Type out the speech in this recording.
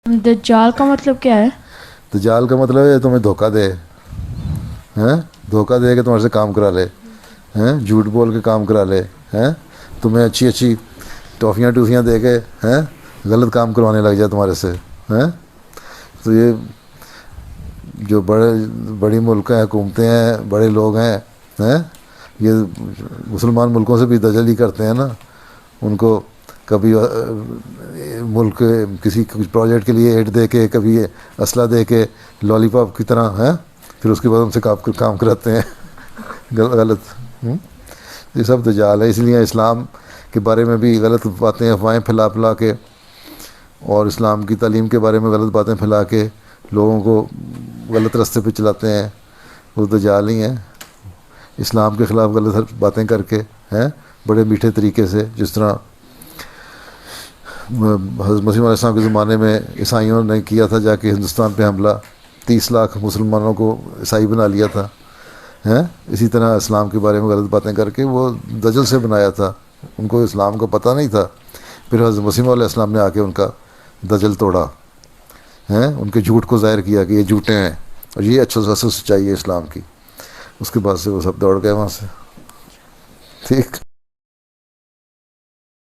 دجال کا مطلب کیا ہے؟ دجال کا مطلب ہے تمہیں دھوکہ دے، ہیں دھوکہ دے کے تمہارے سے کام کرا لے، ہیں جھوٹ بول کے کام کرا لے، ہیں تمہیں اچھی اچھی ٹافیاں دے کے ہیں غلط کام کروانے لگ جائے تمہارے سے، ہیں تو یہ جو بڑی ملک ہیں، حکومتیں ہیں، بڑے لوگ ہیں، یہ مسلمان ملکوں سے بھی دجلی کرتے ہیں نا، ان کو کبھی ملک کسی پروجیکٹ کے لیے ایڈ دے کے، کبھی اسلحہ دے کے لالی پاپ کی طرح ہیں، پھر اس کے بعد ان سے کام کراتے ہیں غلط۔ یہ سب دجال ہے، اس لیے اسلام کے بارے میں بھی غلط باتیں افواہیں پھیلا کے، اور اسلام کی تعلیم کے بارے میں غلط باتیں پھیلا کے لوگوں کو غلط راستے پہ چلاتے ہیں، وہ دجال ہی ہیں، اسلام کے خلاف غلط باتیں کر کے ہیں بڑے میٹھے طریقے سے، جس طرح حضرت مسیح علیہ السلام کے زمانے میں عیسائیوں نے کیا تھا، جا کے ہندوستان پہ حملہ، 30 لاکھ مسلمانوں کو عیسائی بنا لیا تھا، ہیں اسی طرح اسلام کے بارے میں غلط باتیں کر کے وہ دجل سے بنایا تھا، ان کو اسلام کو پتہ نہیں تھا، پھر حضرت مسیح علیہ السلام نے آ کے ان کا دجل توڑا، ہیں ان کے جھوٹ کو ظاہر کیا کہ یہ جھوٹے ہیں اور یہ اچھا سچائی ہے اسلام کی، اس کے بعد سے وہ سب دوڑ گئے وہاں سے، ٹھیک۔